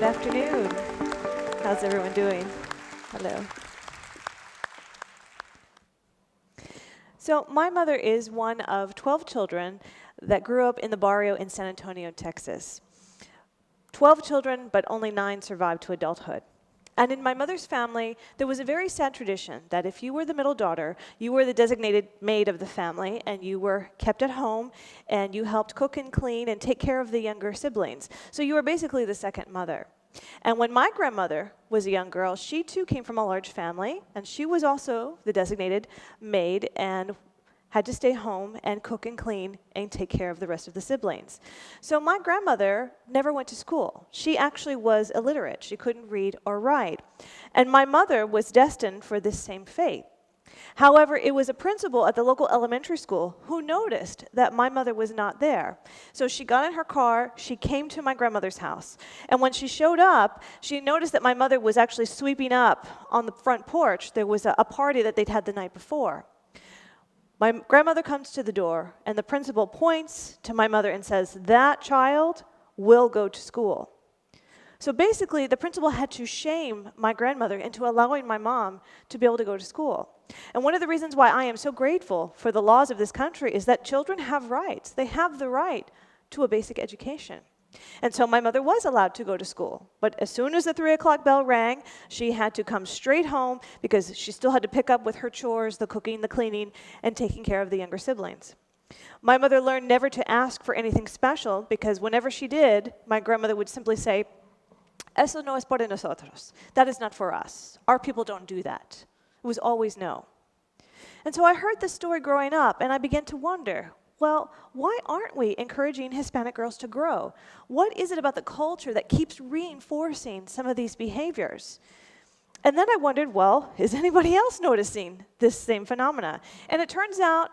Good afternoon. How's everyone doing? Hello. So my mother is one of 12 children that grew up in the barrio in San Antonio, Texas. 12 children, but only 9 survived to adulthood. And in my mother's family, there was a very sad tradition that if you were the middle daughter, you were the designated maid of the family, and you were kept at home, and you helped cook and clean and take care of the younger siblings. So you were basically the second mother. And when my grandmother was a young girl, she too came from a large family, and she was also the designated maid and had to stay home and cook and clean and take care of the rest of the siblings. So my grandmother never went to school. She actually was illiterate. She couldn't read or write. And my mother was destined for this same fate. However, it was a principal at the local elementary school who noticed that my mother was not there. So she got in her car, she came to my grandmother's house, and when she showed up, she noticed that my mother was actually sweeping up on the front porch. There was a party that they'd had the night before. My grandmother comes to the door, and the principal points to my mother and says, "That child will go to school." So basically, the principal had to shame my grandmother into allowing my mom to be able to go to school. And one of the reasons why I am so grateful for the laws of this country is that children have rights. They have the right to a basic education. And so my mother was allowed to go to school. But as soon as the 3 o'clock bell rang, she had to come straight home because she still had to pick up with her chores, the cooking, the cleaning, and taking care of the younger siblings. My mother learned never to ask for anything special because whenever she did, my grandmother would simply say, "Eso no es por nosotros." That is not for us. Our people don't do that. It was always no. And so I heard this story growing up, and I began to wonder, well, why aren't we encouraging Hispanic girls to grow? What is it about the culture that keeps reinforcing some of these behaviors? And then I wondered, well, is anybody else noticing this same phenomena? And it turns out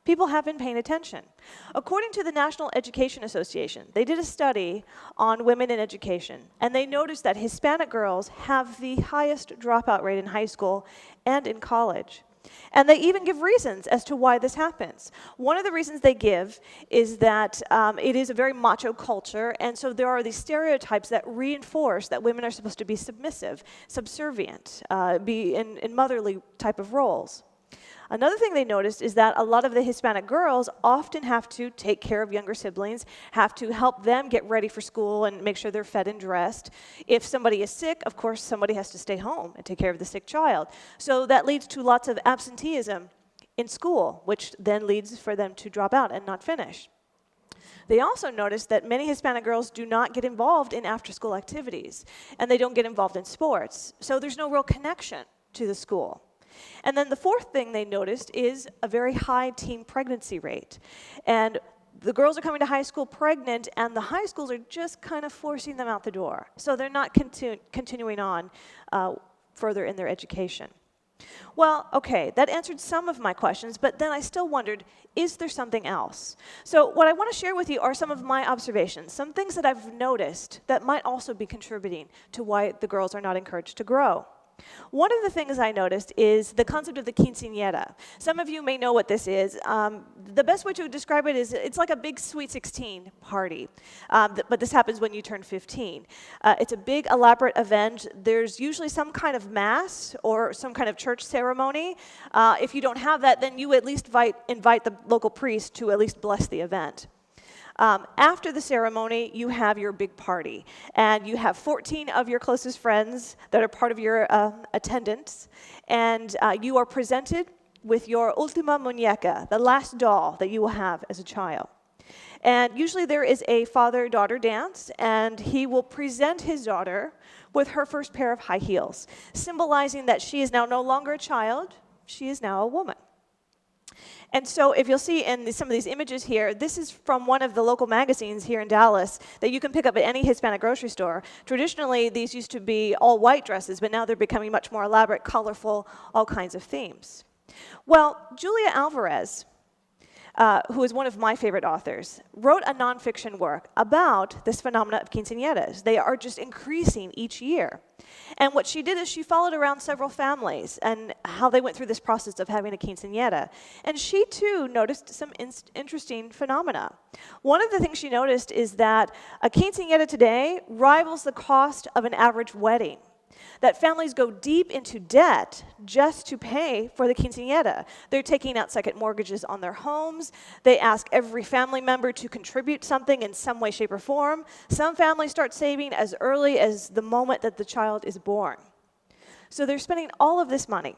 people have been paying attention. According to the National Education Association, they did a study on women in education, and they noticed that Hispanic girls have the highest dropout rate in high school and in college. And they even give reasons as to why this happens. One of the reasons they give is that it is a very macho culture, and so there are these stereotypes that reinforce that women are supposed to be submissive, subservient, be in motherly type of roles. Another thing they noticed is that a lot of the Hispanic girls often have to take care of younger siblings, have to help them get ready for school and make sure they're fed and dressed. If somebody is sick, of course, somebody has to stay home and take care of the sick child. So that leads to lots of absenteeism in school, which then leads for them to drop out and not finish. They also noticed that many Hispanic girls do not get involved in after-school activities, and they don't get involved in sports. So there's no real connection to the school. And then the fourth thing they noticed is a very high teen pregnancy rate. And the girls are coming to high school pregnant, and the high schools are just kind of forcing them out the door. So they're not continuing on further in their education. Well, okay, that answered some of my questions, but then I still wondered, is there something else? So what I want to share with you are some of my observations, some things that I've noticed that might also be contributing to why the girls are not encouraged to grow. One of the things I noticed is the concept of the Quinceanera. Some of you may know what this is. The best way to describe it is it's like a big Sweet 16 party, but this happens when you turn 15. It's a big, elaborate event. There's usually some kind of mass or some kind of church ceremony. If you don't have that, then you at least invite the local priest to at least bless the event. After the ceremony, you have your big party, and you have 14 of your closest friends that are part of your attendance, and you are presented with your última muñeca, the last doll that you will have as a child. And usually there is a father-daughter dance, and he will present his daughter with her first pair of high heels, symbolizing that she is now no longer a child, she is now a woman. And so if you'll see in some of these images here, this is from one of the local magazines here in Dallas that you can pick up at any Hispanic grocery store. Traditionally, these used to be all white dresses, but now they're becoming much more elaborate, colorful, all kinds of themes. Well, Juliet Alvarez who is one of my favorite authors, wrote a nonfiction work about this phenomena of quinceañeras. They are just increasing each year. And what she did is she followed around several families and how they went through this process of having a quinceañera. And she, too, noticed some interesting phenomena. One of the things she noticed is that a quinceañera today rivals the cost of an average wedding. That families go deep into debt just to pay for the quinceañera. They're taking out second mortgages on their homes. They ask every family member to contribute something in some way, shape, or form. Some families start saving as early as the moment that the child is born. So they're spending all of this money.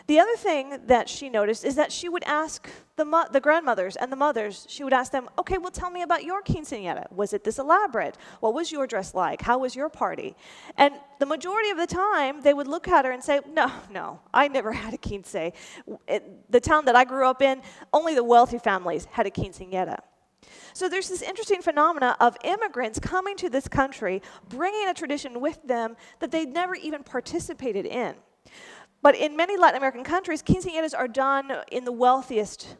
The other thing that she noticed is that she would ask the grandmothers and the mothers, she would ask them, okay, well, tell me about your quinceañera. Was it this elaborate? What was your dress like? How was your party? And the majority of the time, they would look at her and say, no, I never had a quince. The town that I grew up in, only the wealthy families had a quinceañera. So there's this interesting phenomena of immigrants coming to this country, bringing a tradition with them that they'd never even participated in. But in many Latin American countries, quinceañeras are done in the wealthiest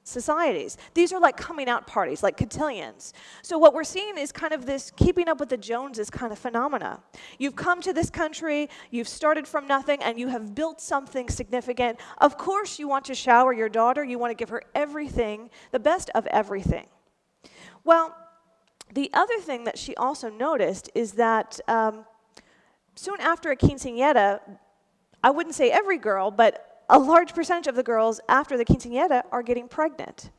societies. These are like coming out parties, like cotillions. So what we're seeing is kind of this keeping up with the Joneses kind of phenomena. You've come to this country, you've started from nothing, and you have built something significant. Of course you want to shower your daughter, you want to give her everything, the best of everything. Well, the other thing that she also noticed is that soon after a quinceañera, I wouldn't say every girl, but a large percentage of the girls after the quinceañera are getting pregnant.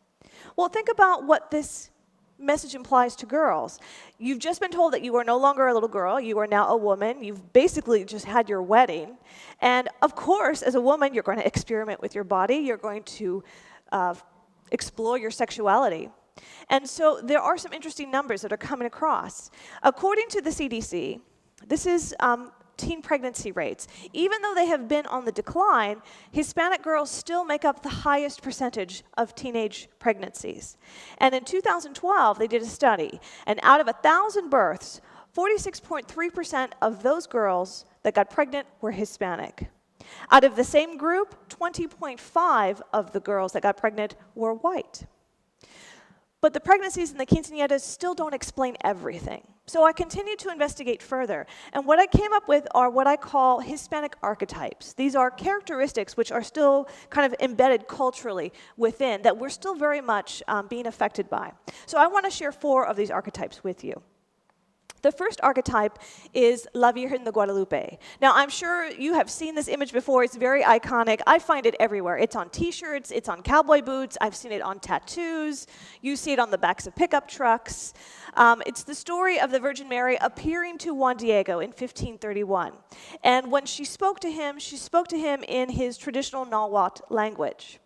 Well, think about what this message implies to girls. You've just been told that you are no longer a little girl, you are now a woman, you've basically just had your wedding, and of course, as a woman, you're going to experiment with your body, you're going to explore your sexuality. And so there are some interesting numbers that are coming across. According to the CDC, this is teen pregnancy rates. Even though they have been on the decline, Hispanic girls still make up the highest percentage of teenage pregnancies. And in 2012, they did a study, and out of 1,000 births, 46.3% of those girls that got pregnant were Hispanic. Out of the same group, 20.5% of the girls that got pregnant were white. But the pregnancies and the quinceañeras still don't explain everything. So I continued to investigate further. And what I came up with are what I call Hispanic archetypes. These are characteristics which are still kind of embedded culturally within, that we're still very much being affected by. So I want to share 4 of these archetypes with you. The first archetype is La Virgen de Guadalupe. Now, I'm sure you have seen this image before. It's very iconic. I find it everywhere. It's on T-shirts. It's on cowboy boots. I've seen it on tattoos. You see it on the backs of pickup trucks. It's the story of the Virgin Mary appearing to Juan Diego in 1531. And when she spoke to him in his traditional Nahuatl language.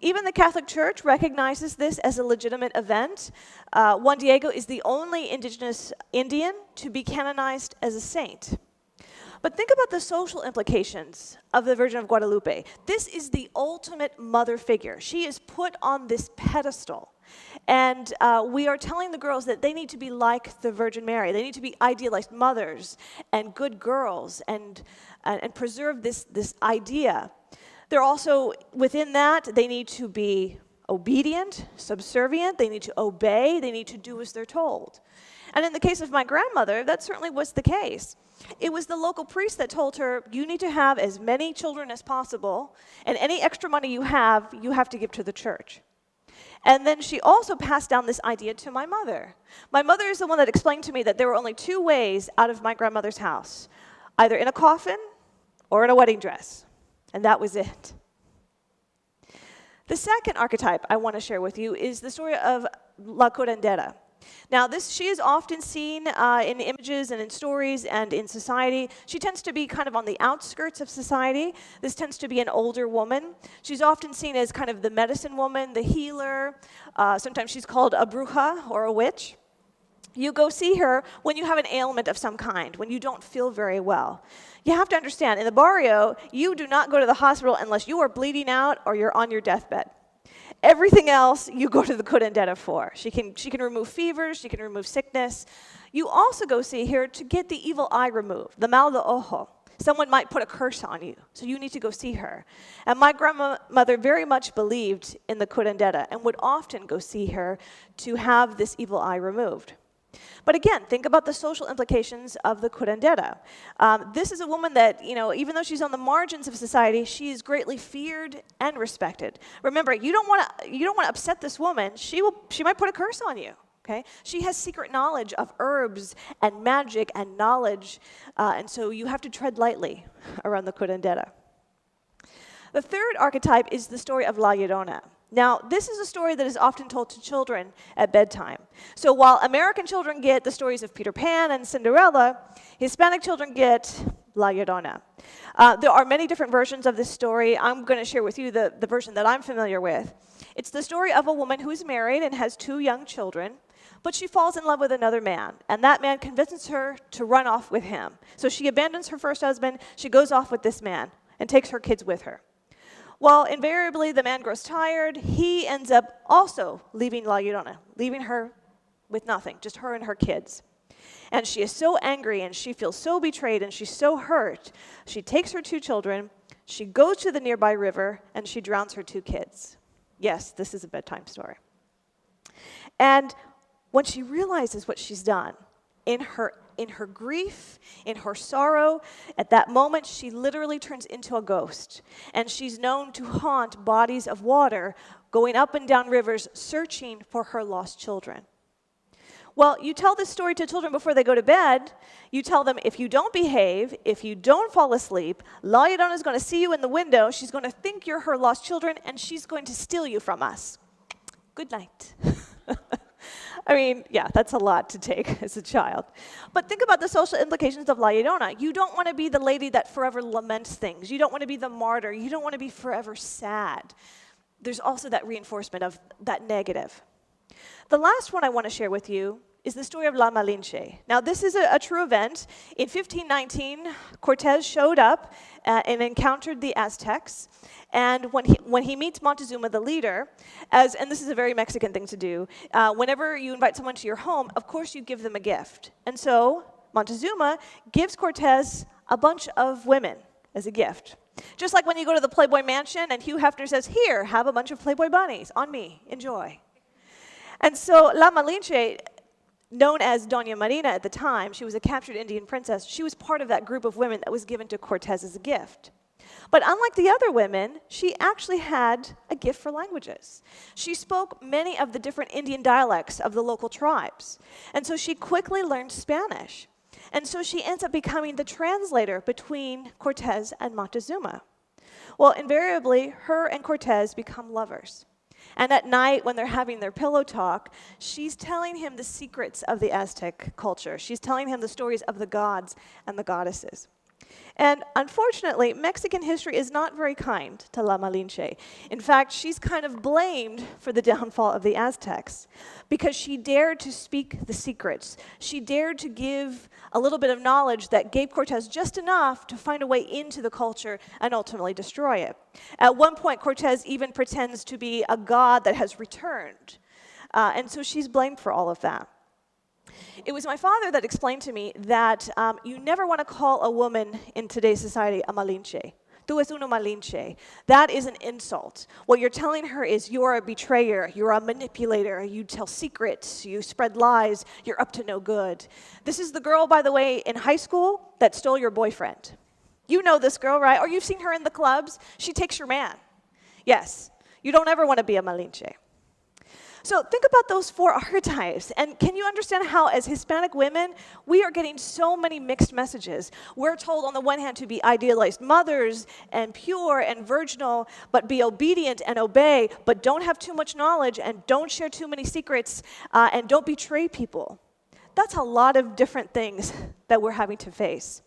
Even the Catholic Church recognizes this as a legitimate event. Juan Diego is the only indigenous Indian to be canonized as a saint. But think about the social implications of the Virgin of Guadalupe. This is the ultimate mother figure. She is put on this pedestal. And we are telling the girls that they need to be like the Virgin Mary. They need to be idealized mothers and good girls and preserve this idea. They're also, within that, they need to be obedient, subservient, they need to obey, they need to do as they're told. And in the case of my grandmother, that certainly was the case. It was the local priest that told her, you need to have as many children as possible, and any extra money you have to give to the church. And then she also passed down this idea to my mother. My mother is the one that explained to me that there were only 2 ways out of my grandmother's house, either in a coffin or in a wedding dress. And that was it. The second archetype I want to share with you is the story of Lakota. Now, she is often seen in images and in stories and in society. She tends to be kind of on the outskirts of society. This tends to be an older woman. She's often seen as kind of the medicine woman, the healer. Sometimes she's called a bruja or a witch. You go see her when you have an ailment of some kind, when you don't feel very well. You have to understand, in the barrio, you do not go to the hospital unless you are bleeding out or you're on your deathbed. Everything else, you go to the curandera for. She can remove fevers, she can remove sickness. You also go see her to get the evil eye removed, the mal de ojo. Someone might put a curse on you, so you need to go see her. And my grandmother very much believed in the curandera and would often go see her to have this evil eye removed. But again, think about the social implications of the curandera. This is a woman that, even though she's on the margins of society, she is greatly feared and respected. Remember, you don't want to upset this woman. She might put a curse on you. Okay? She has secret knowledge of herbs and magic and knowledge, and so you have to tread lightly around the curandera. The third archetype is the story of La Llorona. Now, this is a story that is often told to children at bedtime. So while American children get the stories of Peter Pan and Cinderella, Hispanic children get La Llorona. There are many different versions of this story. I'm going to share with you the version that I'm familiar with. It's the story of a woman who is married and has 2 young children, but she falls in love with another man, and that man convinces her to run off with him. So she abandons her first husband, she goes off with this man, and takes her kids with her. Well, invariably, the man grows tired. He ends up also leaving La Llorona, leaving her with nothing, just her and her kids. And she is so angry, and she feels so betrayed, and she's so hurt. She takes her 2 children, she goes to the nearby river, and she drowns her 2 kids. Yes, this is a bedtime story. And when she realizes what she's done, in her grief, in her sorrow, at that moment, she literally turns into a ghost. And she's known to haunt bodies of water, going up and down rivers, searching for her lost children. Well, you tell this story to children before they go to bed. You tell them, if you don't behave, if you don't fall asleep, La Llorona is going to see you in the window, she's going to think you're her lost children, and she's going to steal you from us. Good night. I mean, yeah, that's a lot to take as a child. But think about the social implications of La Llorona. You don't want to be the lady that forever laments things. You don't want to be the martyr. You don't want to be forever sad. There's also that reinforcement of that negative. The last one I want to share with you is the story of La Malinche. Now, this is a true event. In 1519, Cortez showed up and encountered the Aztecs. And when he meets Montezuma, the leader, and this is a very Mexican thing to do, whenever you invite someone to your home, of course you give them a gift. And so Montezuma gives Cortez a bunch of women as a gift. Just like when you go to the Playboy Mansion and Hugh Hefner says, here, have a bunch of Playboy bunnies, on me, enjoy. And so La Malinche, known as Doña Marina at the time, she was a captured Indian princess. She was part of that group of women that was given to Cortez as a gift. But unlike the other women, she actually had a gift for languages. She spoke many of the different Indian dialects of the local tribes. And so she quickly learned Spanish. And so she ends up becoming the translator between Cortez and Montezuma. Well, invariably, her and Cortez become lovers. And at night, when they're having their pillow talk, she's telling him the secrets of the Aztec culture. She's telling him the stories of the gods and the goddesses. And unfortunately, Mexican history is not very kind to La Malinche. In fact, she's kind of blamed for the downfall of the Aztecs because she dared to speak the secrets. She dared to give a little bit of knowledge that gave Cortez just enough to find a way into the culture and ultimately destroy it. At one point, Cortez even pretends to be a god that has returned. And so she's blamed for all of that. It was my father that explained to me that you never want to call a woman in today's society a Malinche. Tú es una Malinche. That is an insult. What you're telling her is you're a betrayer, you're a manipulator, you tell secrets, you spread lies, you're up to no good. This is the girl, by the way, in high school that stole your boyfriend. You know this girl, right? Or you've seen her in the clubs. She takes your man. Yes, you don't ever want to be a Malinche. So think about those 4 archetypes, and can you understand how, as Hispanic women, we are getting so many mixed messages? We're told, on the one hand, to be idealized mothers, and pure, and virginal, but be obedient and obey, but don't have too much knowledge, and don't share too many secrets, and don't betray people. That's a lot of different things that we're having to face.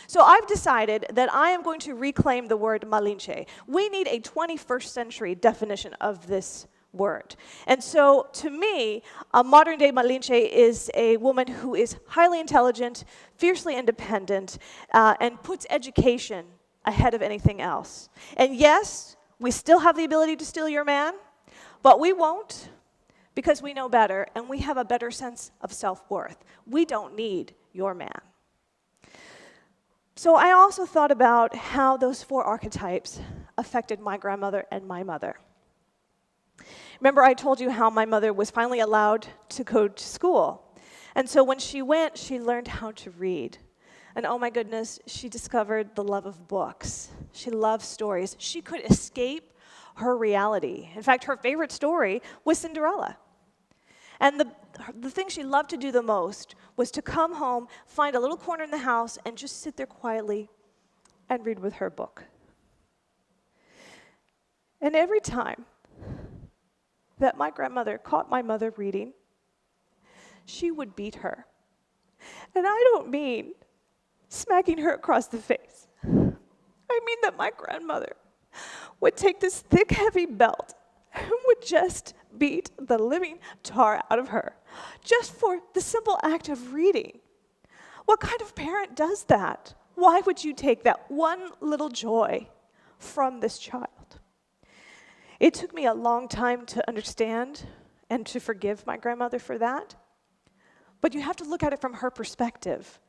So I've decided that I am going to reclaim the word Malinche. We need a 21st century definition of this word. And so, to me, a modern-day Malinche is a woman who is highly intelligent, fiercely independent, and puts education ahead of anything else. And yes, we still have the ability to steal your man, but we won't because we know better, and we have a better sense of self-worth. We don't need your man. So I also thought about how those 4 archetypes affected my grandmother and my mother. Remember I told you how my mother was finally allowed to go to school. And so when she went, she learned how to read. And oh my goodness, she discovered the love of books. She loved stories. She could escape her reality. In fact, her favorite story was Cinderella. And the thing she loved to do the most was to come home, find a little corner in the house, and just sit there quietly and read with her book. And every time that my grandmother caught my mother reading, she would beat her. And I don't mean smacking her across the face. I mean that my grandmother would take this thick, heavy belt and would just beat the living tar out of her, just for the simple act of reading. What kind of parent does that? Why would you take that one little joy from this child? It took me a long time to understand and to forgive my grandmother for that. But you have to look at it from her perspective.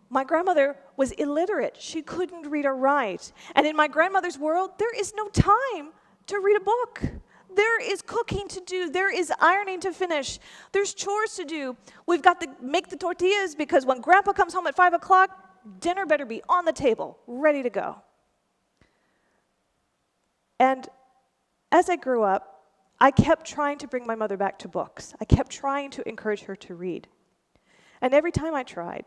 My grandmother was illiterate. She couldn't read or write. And in my grandmother's world, there is no time to read a book. There is cooking to do. There is ironing to finish. There's chores to do. We've got to make the tortillas because when Grandpa comes home at 5 o'clock, dinner better be on the table, ready to go. And as I grew up, I kept trying to bring my mother back to books. I kept trying to encourage her to read. And every time I tried,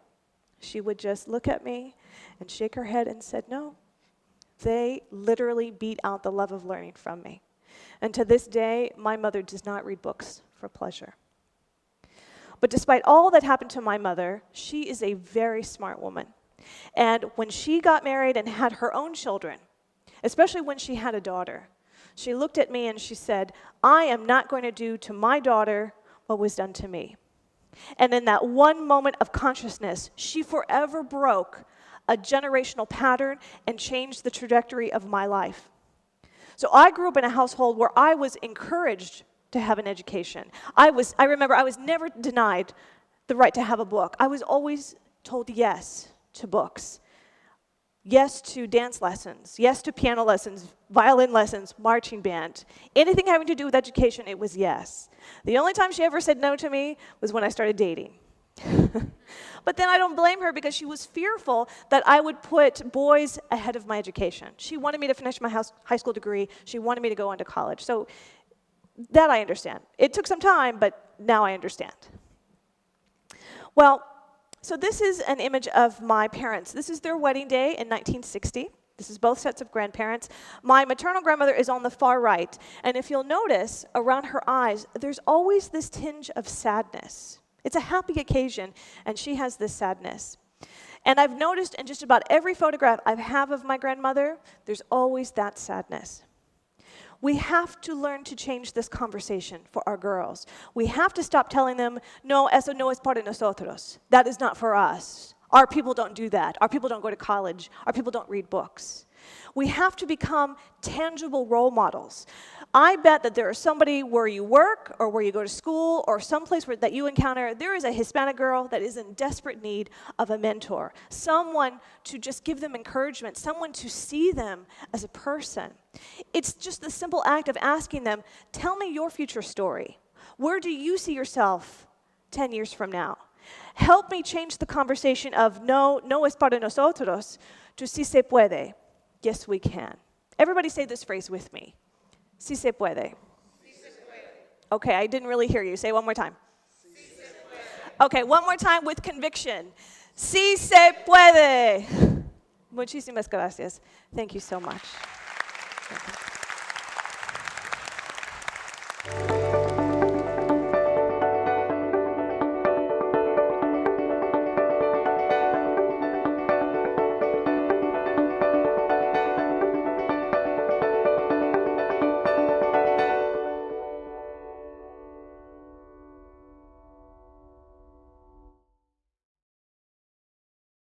she would just look at me and shake her head and said, no. They literally beat out the love of learning from me. And to this day, my mother does not read books for pleasure. But despite all that happened to my mother, she is a very smart woman. And when she got married and had her own children, especially when she had a daughter, she looked at me and she said, I am not going to do to my daughter what was done to me. And in that one moment of consciousness, she forever broke a generational pattern and changed the trajectory of my life. So I grew up in a household where I was encouraged to have an education. I remember I was never denied the right to have a book. I was always told yes to books. Yes to dance lessons, yes to piano lessons, violin lessons, marching band. Anything having to do with education, it was yes. The only time she ever said no to me was when I started dating. But then I don't blame her because she was fearful that I would put boys ahead of my education. She wanted me to finish my high school degree. She wanted me to go on to college. So that I understand. It took some time, but now I understand. Well, so this is an image of my parents. This is their wedding day in 1960. This is both sets of grandparents. My maternal grandmother is on the far right. And if you'll notice, around her eyes, there's always this tinge of sadness. It's a happy occasion, and she has this sadness. And I've noticed in just about every photograph I have of my grandmother, there's always that sadness. We have to learn to change this conversation for our girls. We have to stop telling them, no, eso no es para nosotros. That is not for us. Our people don't do that. Our people don't go to college. Our people don't read books. We have to become tangible role models. I bet that there is somebody where you work or where you go to school or someplace that you encounter, there is a Hispanic girl that is in desperate need of a mentor, someone to just give them encouragement, someone to see them as a person. It's just the simple act of asking them, tell me your future story. Where do you see yourself 10 years from now? Help me change the conversation of no es para nosotros to si se puede. Yes, we can. Everybody say this phrase with me. Si se puede. Si se puede. Okay, I didn't really hear you. Say it one more time. Si se puede. Okay, one more time with conviction. Si se puede. Muchísimas gracias. Thank you so much.